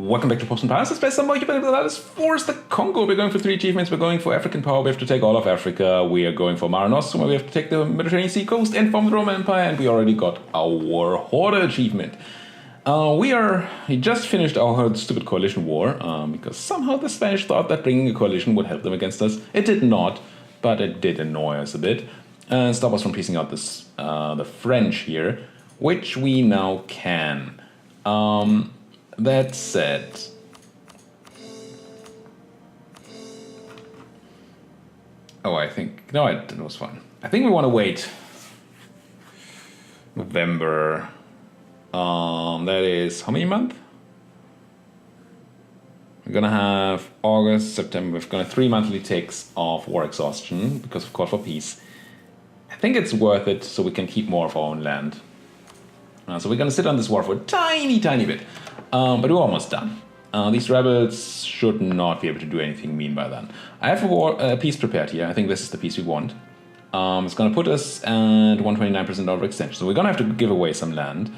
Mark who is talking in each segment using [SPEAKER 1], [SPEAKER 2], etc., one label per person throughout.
[SPEAKER 1] Welcome back to Popes and Pylons. It's best Europa Universalis IV, the Kongo. We're going for 3 achievements. We're going for African power. We have to take all of Africa. We are going for Mare Nostrum, where we have to take the Mediterranean Sea coast and form the Roman Empire. And we already got our Hoarder achievement. We just finished our stupid coalition war because somehow the Spanish thought that bringing a coalition would help them against us. It did not, but it did annoy us a bit and stop us from piecing out the French here, which we now can. That said, it was fun. I think we want to wait November. That is how many months? We're gonna have August, September. We've got 3 monthly ticks of war exhaustion because of call for peace. I think it's worth it so we can keep more of our own land. So we're gonna sit on this war for a tiny bit. But we're almost done. These rebels should not be able to do anything mean by then. I have a peace prepared here. I think this is the peace we want. It's going to put us at 129% overextension. So we're going to have to give away some land.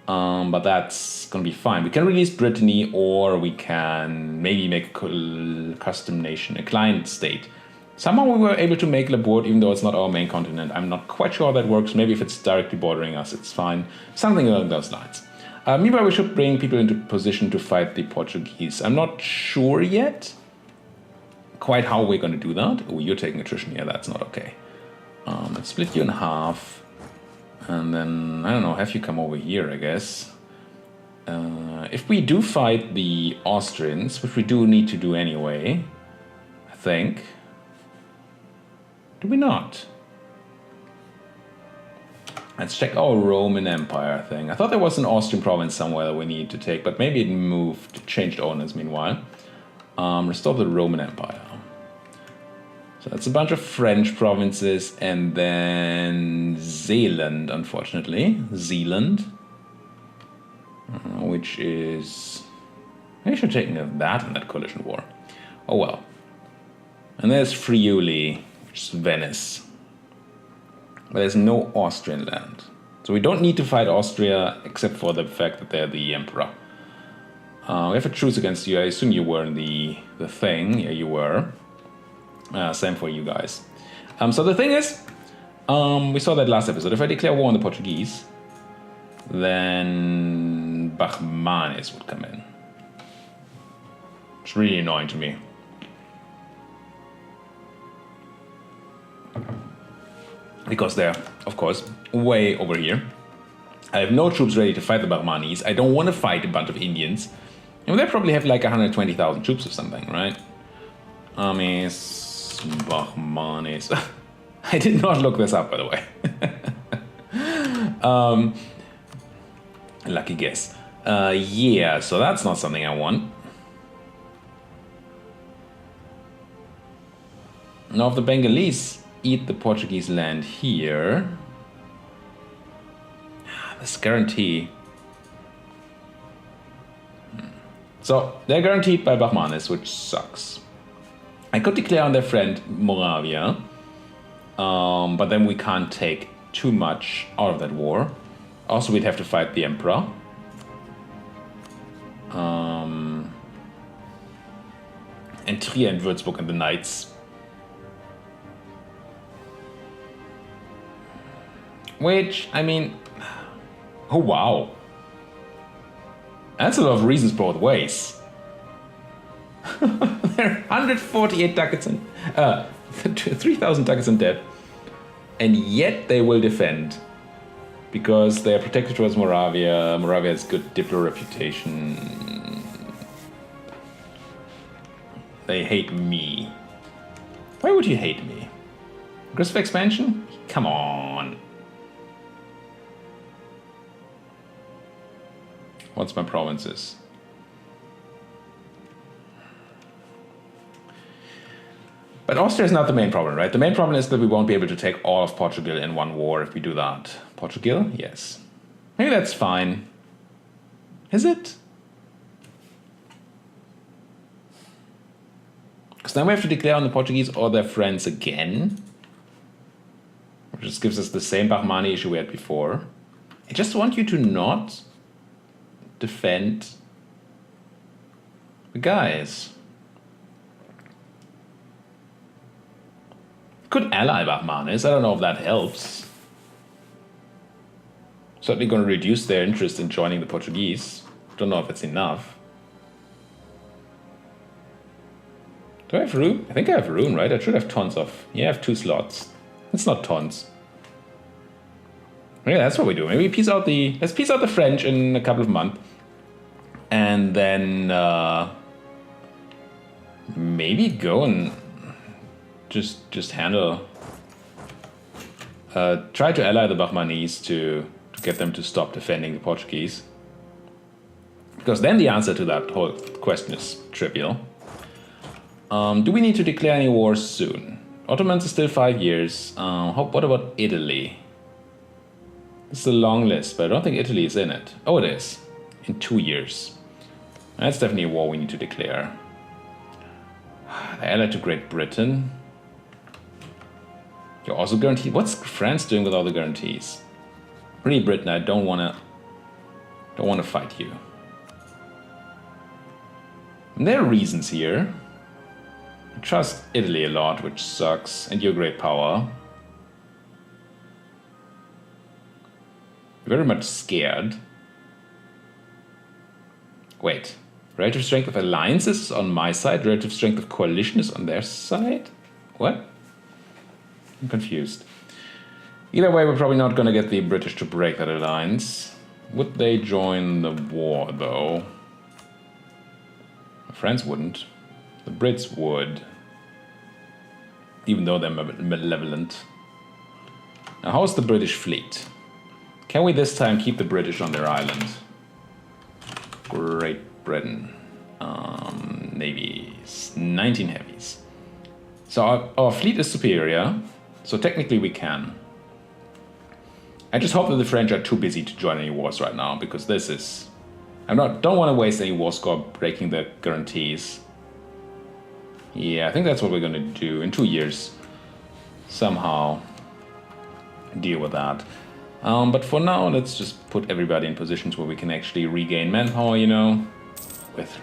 [SPEAKER 1] But that's going to be fine. We can release Brittany, or we can maybe make a custom nation, a client state. Somehow we were able to make Labourd, even though it's not our main continent. I'm not quite sure how that works. Maybe if it's directly bordering us, it's fine. Something along those lines. Meanwhile, we should bring people into position to fight the Portuguese. I'm not sure yet quite how we're going to do that. Oh, you're taking attrition here. That's not okay. Let's split you in half. And then, I don't know, have you come over here, I guess. If we do fight the Austrians, which we do need to do anyway, I think. Do we not? Let's check our Roman Empire thing. I thought there was an Austrian province somewhere that we need to take, but maybe it changed owners meanwhile. Restore the Roman Empire. So that's a bunch of French provinces, and then Zeeland, unfortunately. Zeeland. Which is... Maybe I should have taken that in that coalition war. Oh well. And there's Friuli, which is Venice. But there's no Austrian land. So we don't need to fight Austria, except for the fact that they're the emperor. We have a truce against you. I assume you were in the thing. Yeah, you were. Same for you guys. So the thing is, we saw that last episode. If I declare war on the Portuguese, then Bahmanis would come in. It's really annoying to me. Because they're, of course, way over here. I have no troops ready to fight the Bahmanis. I don't want to fight a bunch of Indians. And they probably have like 120,000 troops or something, right? Armies, Bahmanis. I did not look this up, by the way. Lucky guess. Yeah, so that's not something I want. Now, if the Bengalese eat the Portuguese land here, this guarantee. So they're guaranteed by Bahmanis, which sucks. I could declare on their friend Moravia, but then we can't take too much out of that war. Also, we'd have to fight the emperor. And Trier and Würzburg and the knights. Which, I mean, oh wow. That's a lot of reasons both ways. There are 148 ducats and 3,000 ducats in debt. And yet they will defend. Because they are protected towards Moravia. Moravia has good Diplo reputation. They hate me. Why would you hate me? Aggressive expansion? Come on. What's my provinces? But Austria is not the main problem, right? The main problem is that we won't be able to take all of Portugal in one war if we do that. Portugal? Yes. Maybe that's fine. Is it? Because then we have to declare on the Portuguese or their friends again. Which just gives us the same Bahmani issue we had before. I just want you to not defend But guys, could ally Bahmanis. I don't know if that helps. Certainly going to reduce their interest in joining the Portuguese. Don't know if it's enough. Do I have room? I think I have room, right? I should have tons of... Yeah, I have 2 slots. It's not tons. Yeah, that's what we do. Maybe let's piece out the French in a couple of months. And then maybe go and just handle... try to ally the Bahmanese to get them to stop defending the Portuguese. Because then the answer to that whole question is trivial. Do we need to declare any wars soon? Ottomans are still 5 years. What about Italy? It's a long list, but I don't think Italy is in it. Oh, it is. In 2 years. That's definitely a war we need to declare. Allied to Great Britain. You're also guaranteed. What's France doing with all the guarantees? Great Britain, I don't wanna fight you. And there are reasons here. I trust Italy a lot, which sucks, and you're a great power. Very much scared. Wait, relative strength of alliances is on my side, relative strength of coalition is on their side? What? I'm confused. Either way, we're probably not going to get the British to break that alliance. Would they join the war, though? France wouldn't. The Brits would. Even though they're malevolent. Now, how's the British fleet? Can we this time keep the British on their island? Great Britain. Navies. 19 heavies. So our fleet is superior. So technically we can. I just hope that the French are too busy to join any wars right now, because this is... don't want to waste any war score breaking the guarantees. Yeah, I think that's what we're going to do in 2 years. Somehow deal with that. But for now, let's just put everybody in positions where we can actually regain manpower, you know. With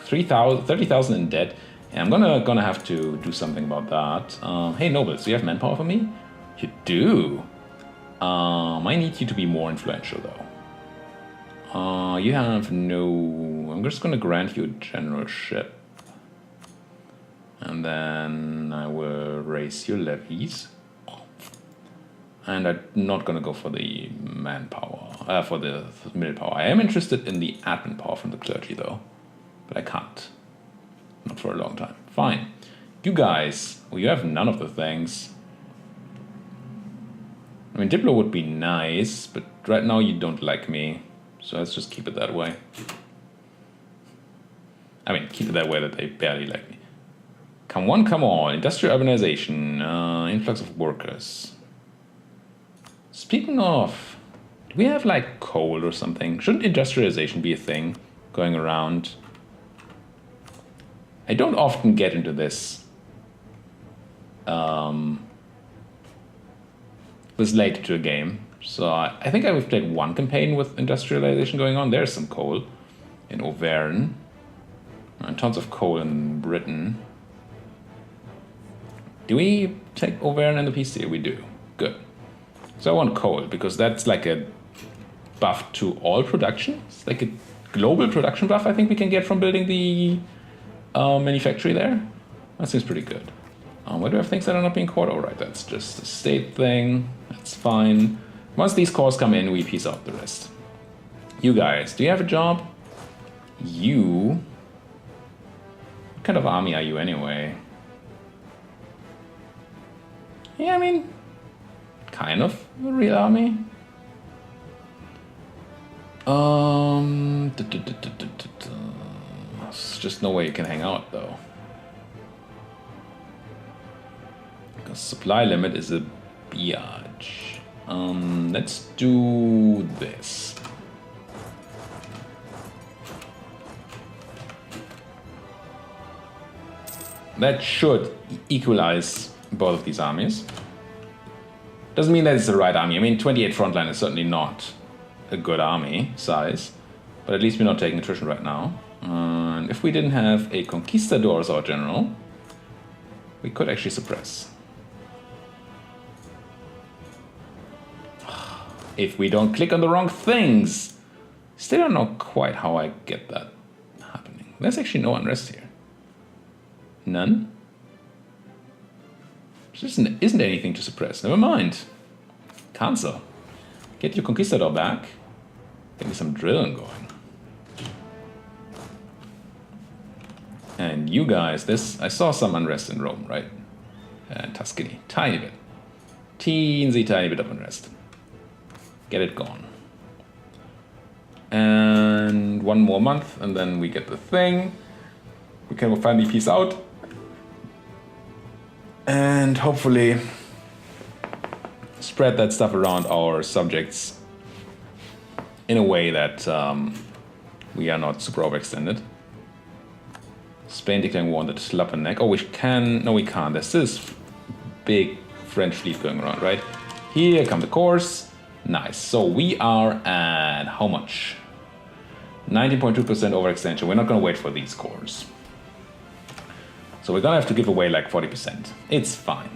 [SPEAKER 1] 30,000 in debt. Yeah, I'm gonna have to do something about that. Hey, nobles, do you have manpower for me? You do. I need you to be more influential, though. You have no... I'm just gonna grant you a generalship. And then I will raise your levies. And I'm not gonna go for the manpower, for the mill power. I am interested in the admin power from the clergy, though. But I can't. Not for a long time. Fine. You guys, well, you have none of the things. I mean, Diplo would be nice, but right now you don't like me. So let's just keep it that way. I mean, keep it that way that they barely like me. Come on. Industrial urbanization, influx of workers. Speaking of, do we have like coal or something? Shouldn't industrialization be a thing going around? I don't often get into this this late to a game. So I think I've played one campaign with industrialization going on. There's some coal in Auvergne. And tons of coal in Britain. Do we take Auvergne and the PC? We do. Good. So I want coal, because that's like a buff to all production. It's like a global production buff I think we can get from building the manufactory there. That seems pretty good. Why do I have things that are not being caught? All right, that's just a state thing. That's fine. Once these cores come in, we piece out the rest. You guys, do you have a job? You... What kind of army are you anyway? Yeah, I mean... Kind of a real army. There's just no way you can hang out, though. Because supply limit is a biatch. Let's do this. That should equalize both of these armies. Doesn't mean that it's the right army. I mean, 28 frontline is certainly not a good army size. But at least we're not taking attrition right now. And if we didn't have a conquistador as our general, we could actually suppress. If we don't click on the wrong things. Still don't know quite how I get that happening. There's actually no unrest here. None? There isn't anything to suppress. Never mind. Cancel. Get your conquistador back. Get me some drilling going. And you guys, I saw some unrest in Rome, right? And Tuscany. Tiny bit. Teensy tiny bit of unrest. Get it gone. And one more month, and then we get the thing. We can finally peace out. And hopefully spread that stuff around our subjects in a way that we are not super overextended. Spain declaring war on the Slapanek. Oh, we can. No, we can't. There's this big French fleet going around, right? Here come the cores. Nice. So we are at how much? 19.2% overextension. We're not going to wait for these cores. So we're going to have to give away like 40%. It's fine.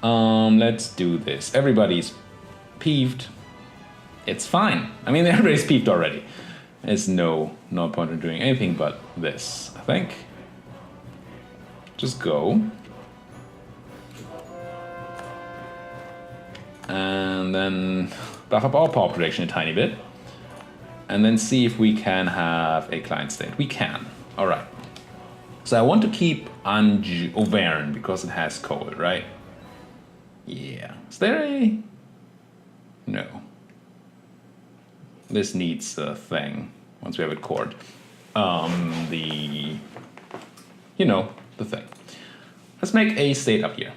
[SPEAKER 1] Let's do this. Everybody's peeved. It's fine. I mean, everybody's peeved already. There's no point in doing anything but this, I think. Just go. And then buff up our power production a tiny bit. And then see if we can have a client state. We can. All right. So I want to keep Auvergne because it has coal, right? Yeah. Is there a... No. This needs a thing once we have it cored. The thing. Let's make a state up here.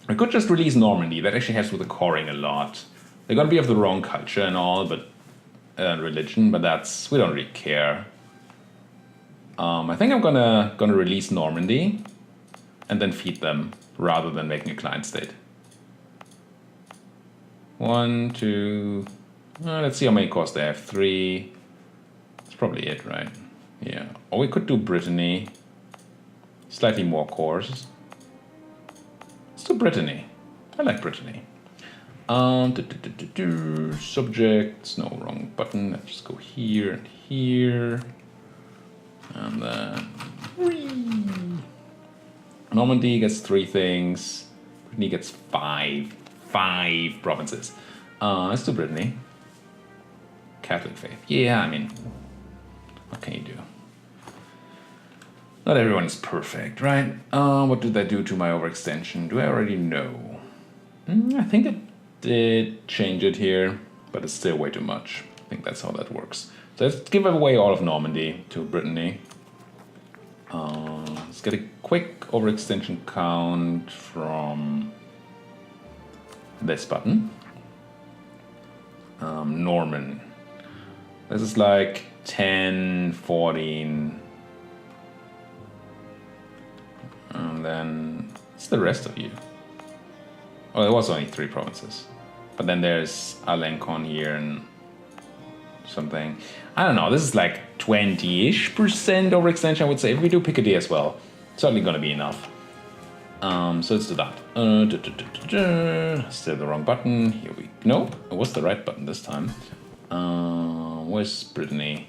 [SPEAKER 1] I could just release Normandy. That actually helps with the coring a lot. They're gonna be of the wrong culture and all, but religion. But we don't really care. I think I'm gonna release Normandy, and then feed them rather than making a client state. 1, 2. Let's see how many cores they have. 3. That's probably it, right? Yeah. Or we could do Brittany. Slightly more cores. Let's do Brittany. I like Brittany. Subjects. No, wrong button. Let's just go here and here. And then... Normandy gets 3 things. Brittany gets 5. 5 provinces. Let's do Brittany. Catholic faith. Yeah, I mean, what can you do? Not everyone is perfect, right? What did that do to my overextension? Do I already know? I think it did change it here, but it's still way too much. I think that's how that works. So let's give away all of Normandy to Brittany. Let's get a quick overextension count from this button. Norman. This is like 10, 14. And then it's the rest of you. Oh, there was only 3 provinces. But then there's Alencon here and something. I don't know, this is like 20-ish% overextension, I would say. If we do Picardy as well, it's certainly gonna be enough. So let's do that. Still the wrong button. Here we no, it was the right button this time. Where's Brittany?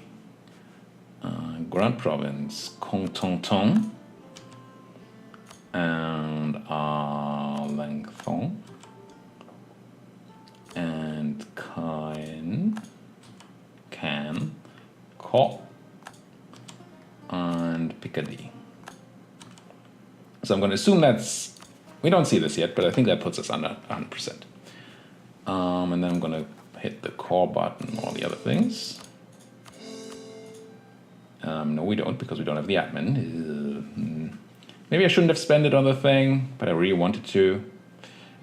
[SPEAKER 1] Grand Province, Contenton. And Alençon. And Can, Caen, and Picardy. So I'm going to assume that's... We don't see this yet, but I think that puts us under 100%. And then I'm going to hit the core button, all the other things. No, we don't, because we don't have the admin. Maybe I shouldn't have spent it on the thing, but I really wanted to.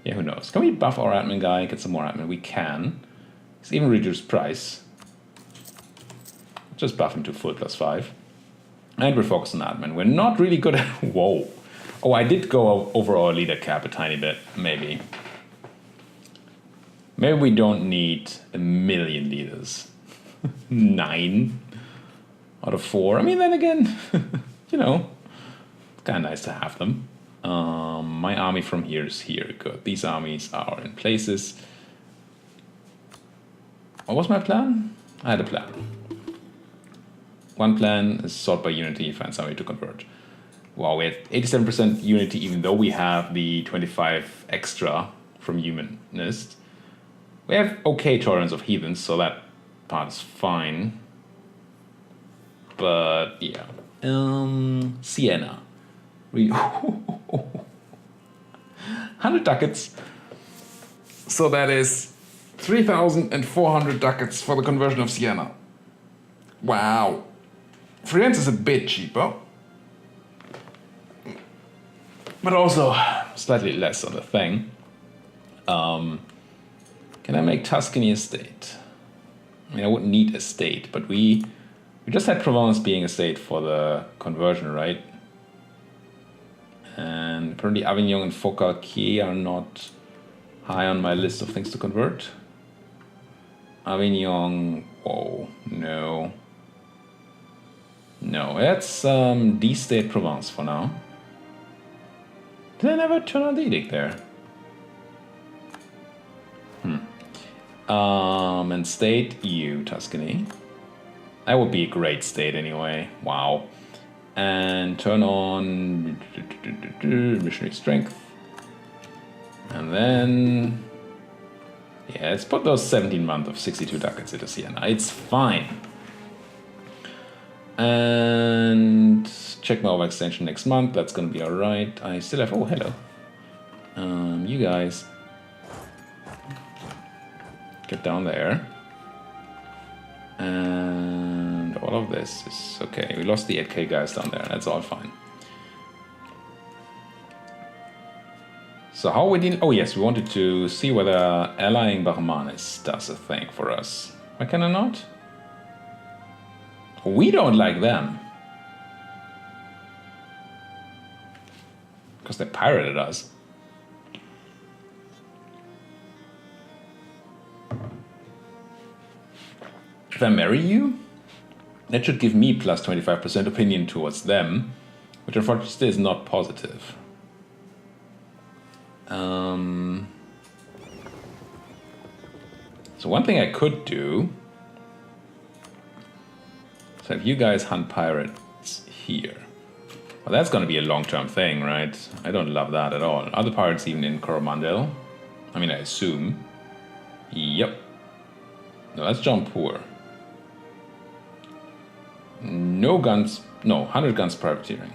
[SPEAKER 1] Yeah, who knows? Can we buff our admin guy, get some more admin? We can. It's even reduced price. Just buff him to full +5. And we're focused on admin. We're not really good at... Whoa. Oh, I did go over our leader cap a tiny bit, maybe. Maybe we don't need 1 million leaders. 9. out of 4. I mean, then again, you know, it's kind of nice to have them. My army from here is here. Good. These armies are in places. What was my plan? I had a plan. One plan is sort by unity, find somebody to convert. Wow, we have 87% unity, even though we have the 25 extra from humanist. We have okay tolerance of heathens, so that part is fine. But yeah, Siena. 100 ducats. So that is 3,400 ducats for the conversion of Siena. Wow. Florence is a bit cheaper, but also slightly less on the thing. Can I make Tuscany a state? I mean, I wouldn't need a state, but we just had Provence being a state for the conversion, right? And apparently Avignon and Fauquarquier are not high on my list of things to convert. Avignon, whoa, no. No, that's D-state Provence for now. Did I never turn on the edict there? And state EU Tuscany. That would be a great state anyway. Wow. And turn on missionary strength. And then yeah, let's put those 17 months of 62 ducats into Siena. It's fine. And check my overextension next month. That's gonna be alright. I still have, oh hello. You guys get down there. And all of this is okay. We lost the 8k guys down there. That's all fine. So how we did? Oh yes, we wanted to see whether allying Bahmanis does a thing for us. Why can I not? We don't like them. Because they pirated us. If I marry you, that should give me plus 25% opinion towards them, which unfortunately is not positive. So one thing I could do, so if you guys hunt pirates here, well that's going to be a long-term thing, right? I don't love that at all. Are the pirates even in Coromandel? I mean, I assume. Yep. No, that's Jampur. No guns, no, 100 guns privateering.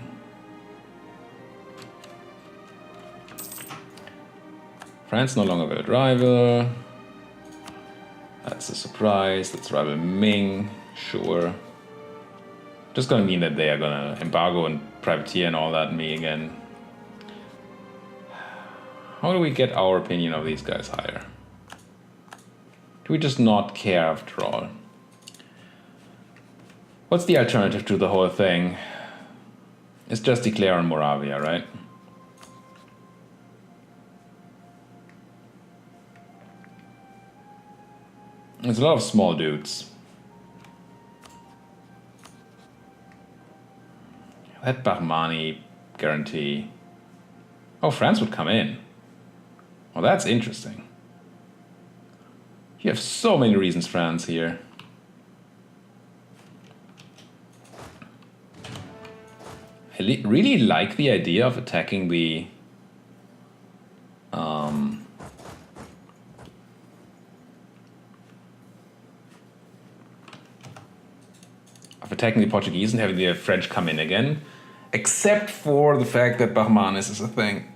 [SPEAKER 1] France no longer valid rival. That's a surprise. Let's rival Ming, sure. Just gonna mean that they are gonna embargo and privateer and all that me again. How do we get our opinion of these guys higher? Do we just not care after all? What's the alternative to the whole thing? It's just declare on Moravia, right? There's a lot of small dudes. That Bahmani guarantee. Oh, France would come in. Well, that's interesting. You have so many reasons, France, here. I really like the idea of attacking the Portuguese and having the French come in again, except for the fact that Bahmanis is a thing.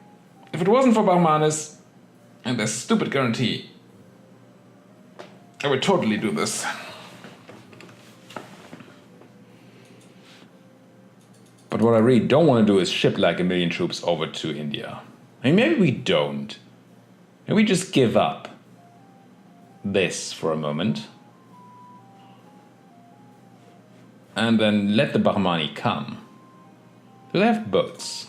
[SPEAKER 1] If it wasn't for Bahmanis and their stupid guarantee, I would totally do this. But what I really don't want to do is ship like 1 million troops over to India. I mean, maybe we don't. Maybe we just give up this for a moment. And then let the Bahmani come. Do they have boats?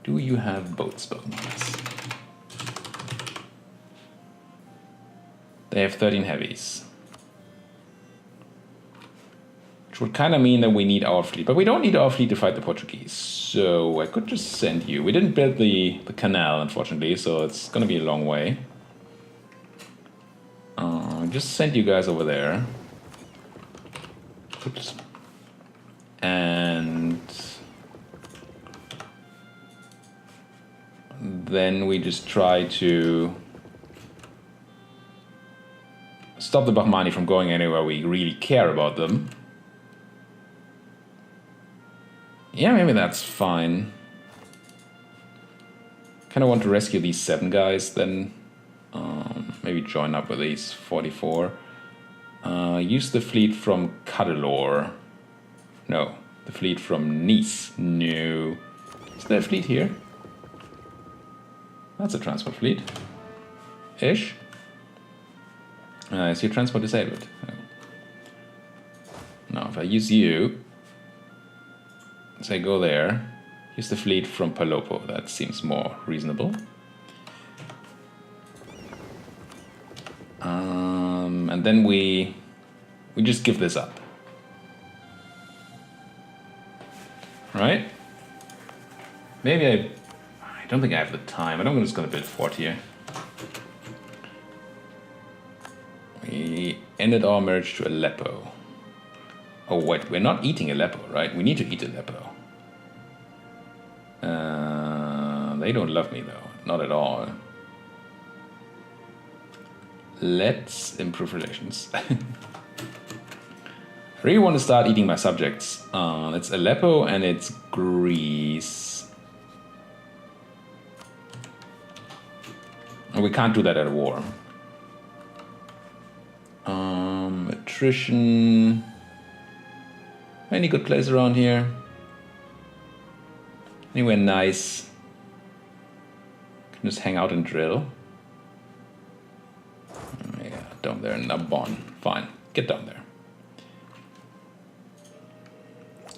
[SPEAKER 1] Do you have boats, Bahmanis? They have 13 heavies. Which would kind of mean that we need our fleet. But we don't need our fleet to fight the Portuguese. So I could just send you. We didn't build the canal, unfortunately, so it's going to be a long way. Just send you guys over there. Oops. And then we just try to stop the Bahmani from going anywhere we really care about them. Yeah, maybe that's fine. Kind of want to rescue these 7 guys then. Maybe join up with these 44. Use the fleet from Cuddalore. No, the fleet from Nice. No. Is there a fleet here? That's a transport fleet. Ish. Is your transport disabled? No. Now, if I use you, say go there, use the fleet from Palopo. That seems more reasonable. And then we just give this up. Right? Maybe I don't think I have the time. I'm just going to build a fort here. We ended our marriage to Aleppo. Oh wait, we're not eating Aleppo, right? We need to eat Aleppo. They don't love me though, not at all. Let's improve relations. I really want to start eating my subjects. It's Aleppo and it's Greece. We can't do that at a war. Attrition. Any good place around here? Anywhere nice? Can just hang out and drill. Yeah, down there in Narbonne. Fine, get down there.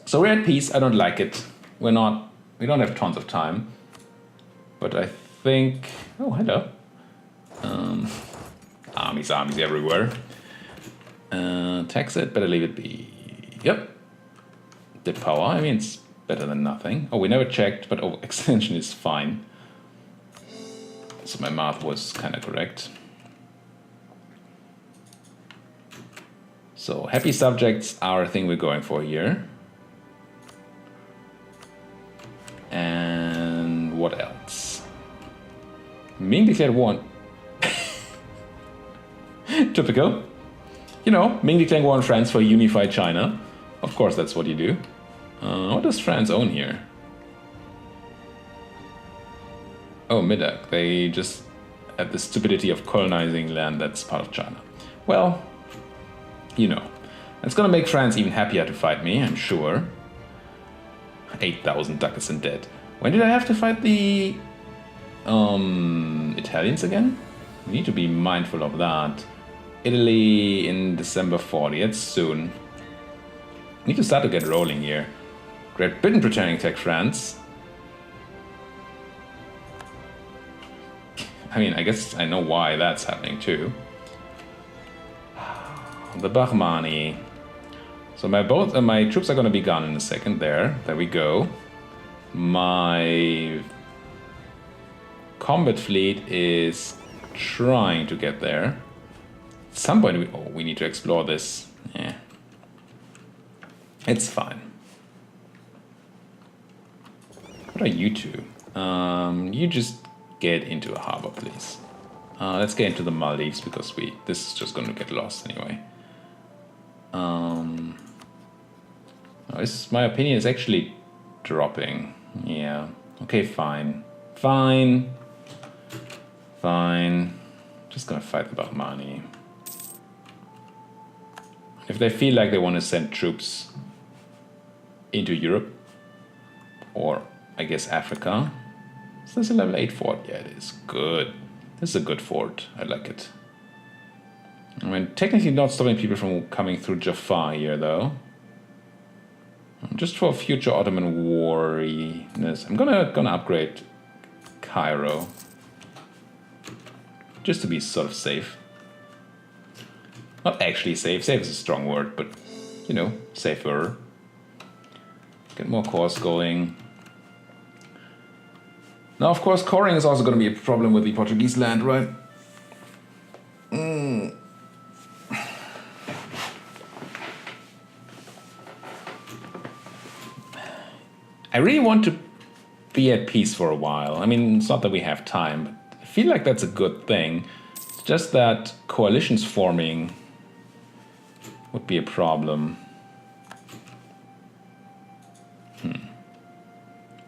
[SPEAKER 1] So we're at peace. I don't like it. We don't have tons of time. But I think. Oh, hello. Armies everywhere. Tax it. Better leave it be. Yep. Did power. I mean, it's better than nothing. Oh, we never checked, but extension is fine. So my math was kind of correct. So happy subjects are a thing we're going for here. And what else? Ming declared war. Typical. You know, Ming declaring war on France for a unified China. Of course, that's what you do. What does France own here? Oh, Midak. They just have the stupidity of colonizing land that's part of China. Well, you know. It's gonna make France even happier to fight me, I'm sure. 8,000 ducats in debt. When did I have to fight the Italians again? We need to be mindful of that. Italy in December 40. It's soon. Need to start to get rolling here. Great Britain pretending to attack France. I mean, I guess I know why that's happening too. The Bahmani. So my troops are going to be gone in a second. There we go. My combat fleet is trying to get there. At some point, we need to explore this. Yeah, it's fine. What are you two? You just get into a harbor, please. Let's get into the Maldives because this is just going to get lost anyway. My opinion is actually dropping. Yeah. Okay, fine. Fine. Just gonna fight the Bahmani. If they feel like they want to send troops into Europe, or I guess Africa. Is this a level 8 fort? Yeah, it is. Good. This is a good fort. I like it. I mean, technically not stopping people from coming through Jaffa here, though. Just for future Ottoman wariness. I'm gonna upgrade Cairo. Just to be sort of safe. Not actually safe. Safe is a strong word, but you know, safer. Get more cores going. Now, of course, coring is also going to be a problem with the Portuguese land, right? I really want to be at peace for a while. I mean, it's not that we have time, but I feel like that's a good thing. It's just that coalitions forming would be a problem.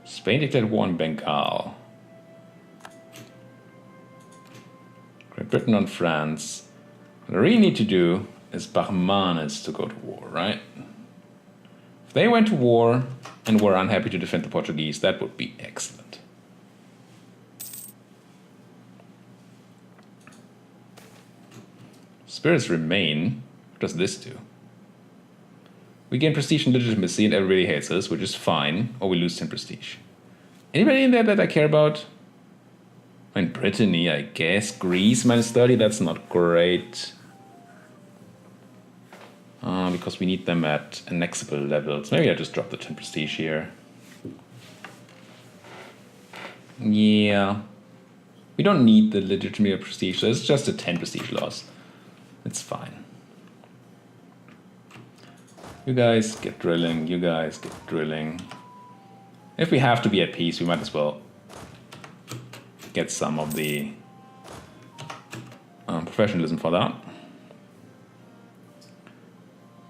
[SPEAKER 1] Spain declared war on Bengal. Great Britain on France. What I really need to do is Bahmanis to go to war, right? If they went to war and were unhappy to defend the Portuguese, that would be excellent. Spirits remain. What does this do? We gain prestige and legitimacy and everybody hates us, which is fine, or we lose 10 prestige. Anybody in there that I care about? I mean, Brittany, I guess. Greece, -30, that's not great. Because we need them at annexable levels. Maybe I just drop the 10 prestige here. Yeah. We don't need the legitimate prestige, so it's just a 10 prestige loss. It's fine. You guys get drilling, you guys get drilling. If we have to be at peace, we might as well get some of the professionalism for that.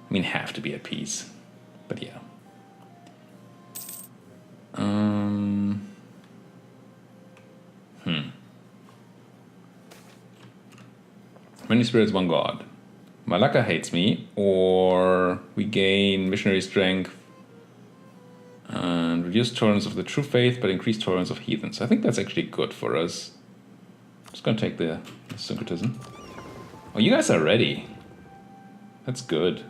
[SPEAKER 1] I mean, have to be at peace, but yeah. Many spirits, one god. Malacca hates me, or we gain missionary strength and reduce tolerance of the true faith, but increase tolerance of heathens. I think that's actually good for us. I'm just gonna take the syncretism. Oh, you guys are ready. That's good.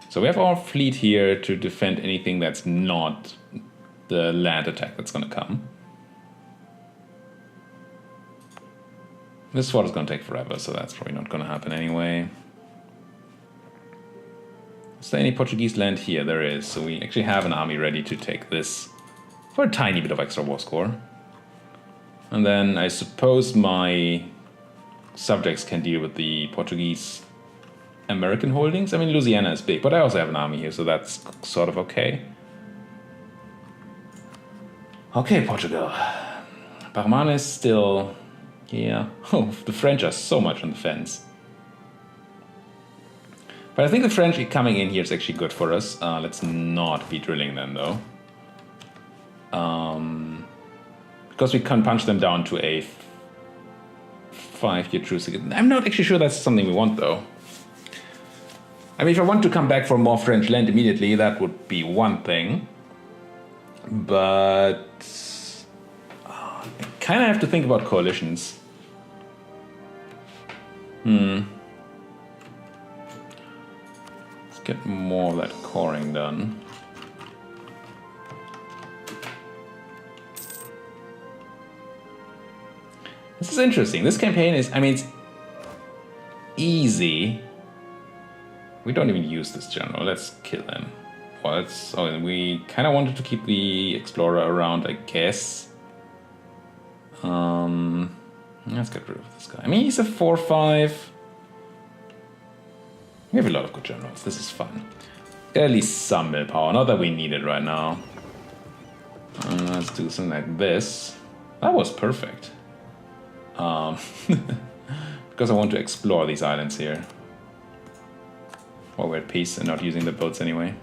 [SPEAKER 1] So we have our fleet here to defend anything that's not the land attack that's gonna come. This sword is gonna take forever, so that's probably not gonna happen anyway. Is there any Portuguese land here? There is, so we actually have an army ready to take this for a tiny bit of extra war score. And then I suppose my subjects can deal with the Portuguese American holdings. I mean, Louisiana is big, but I also have an army here, so that's sort of okay. Okay, Portugal. Bahman is still... yeah. Oh, the French are so much on the fence. But I think the French coming in here is actually good for us. Let's not be drilling them, though. Because we can punch them down to a 5-year truce. I'm not actually sure that's something we want, though. I mean, if I want to come back for more French land immediately, that would be one thing. But... I kind of have to think about coalitions. Let's get more of that coring done. This is interesting. This campaign is, I mean, it's easy. We don't even use this general. Let's kill him. Well, let's, oh, we kind of wanted to keep the explorer around, I guess. Let's get rid of this guy. I mean, he's a 4-5. We have a lot of good generals. This is fun. At least some willpower. Not that we need it right now. Let's do something like this. That was perfect. Because I want to explore these islands here. While we're at peace and not using the boats anyway.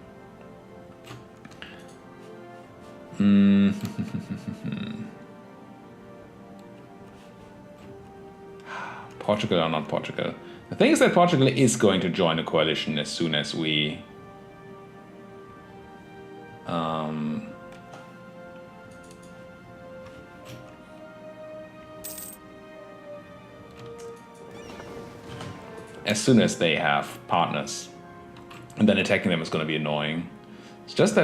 [SPEAKER 1] Portugal or not Portugal? The thing is that Portugal is going to join a coalition as soon as we... as soon as they have partners. And then attacking them is going to be annoying. It's just that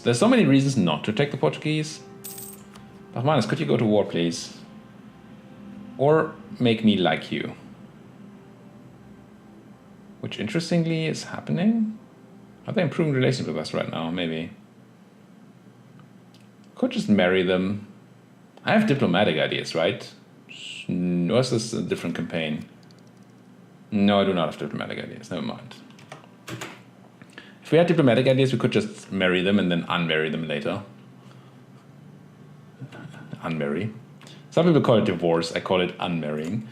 [SPEAKER 1] there's so many reasons not to attack the Portuguese. Bahmanis, could you go to war, please? Or make me like you. which interestingly is happening. Are they improving relations with us right now? Maybe. Could just marry them. I have diplomatic ideas, right? Or is this a different campaign? No, I do not have diplomatic ideas. Never mind. If we had diplomatic ideas, we could just marry them and then unmarry them later. Unmarry. Some people call it divorce. I call it unmarrying.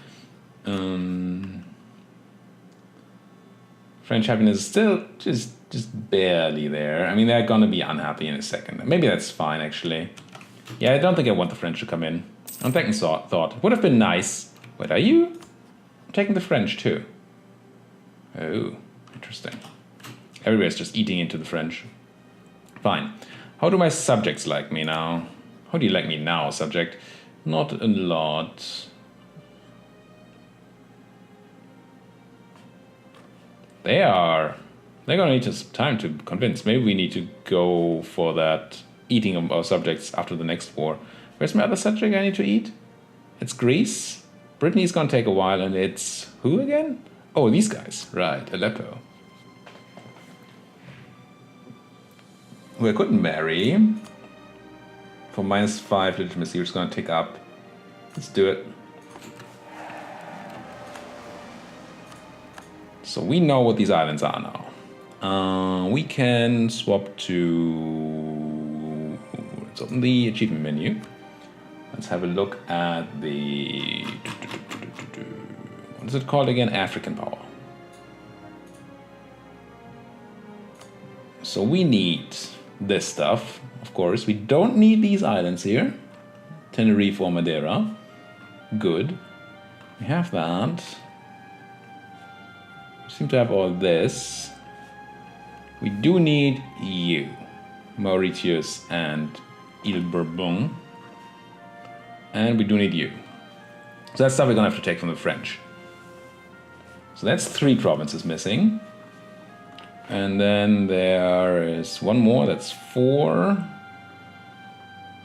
[SPEAKER 1] French happiness is still just barely there. I mean, they're gonna be unhappy in a second. Maybe that's fine, actually. Yeah, I don't think I want the French to come in. On second thought, would have been nice. Wait, are you? I'm taking the French too. Oh, interesting. Everybody's just eating into the French. Fine. How do my subjects like me now? How do you like me now, subject? Not a lot. They're gonna need some time to convince. Maybe we need to go for that eating of our subjects after the next war. Where's my other subject I need to eat? It's Greece. Brittany's gonna take a while, and it's who again? Oh, these guys. Right, Aleppo. Who I couldn't marry. For -5 legitimacy, we're just gonna tick up. Let's do it. So we know what these islands are now. We can swap to... Let's open the achievement menu. Let's have a look at the... What is it called again? African power. So we need this stuff, of course. We don't need these islands here. Tenerife or Madeira. Good. We have that. We seem to have all this. We do need you. Mauritius and Ile Bourbon. And we do need you. So that's stuff we're gonna have to take from the French. So that's 3 provinces missing. And then there is one more, that's 4.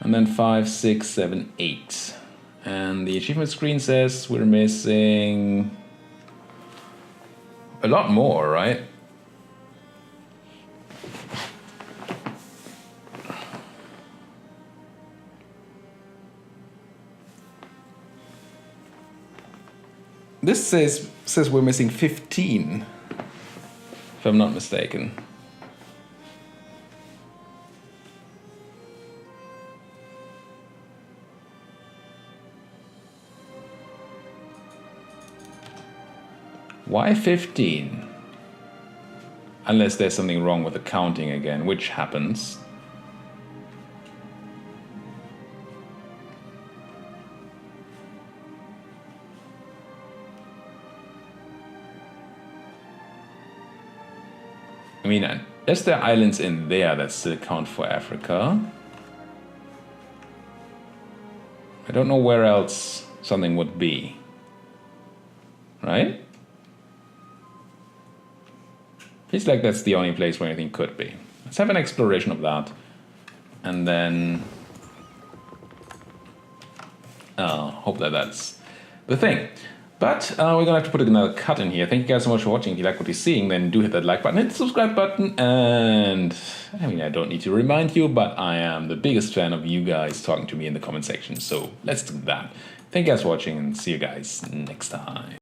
[SPEAKER 1] And then 5, 6, 7, 8. And the achievement screen says we're missing a lot more, right? This says we're missing 15, if I'm not mistaken. Why 15? Unless there's something wrong with the counting again, which happens. I mean, there's the islands in there that still count for Africa. I don't know where else something would be. Right? Feels like that's the only place where anything could be. Let's have an exploration of that. And then... hope that that's the thing. But we're gonna have to put another cut in here. Thank you guys so much for watching. If you like what you're seeing, then do hit that like button, hit the subscribe button, and I mean, I don't need to remind you, but I am the biggest fan of you guys talking to me in the comment section, so let's do that. Thank you guys for watching, and see you guys next time.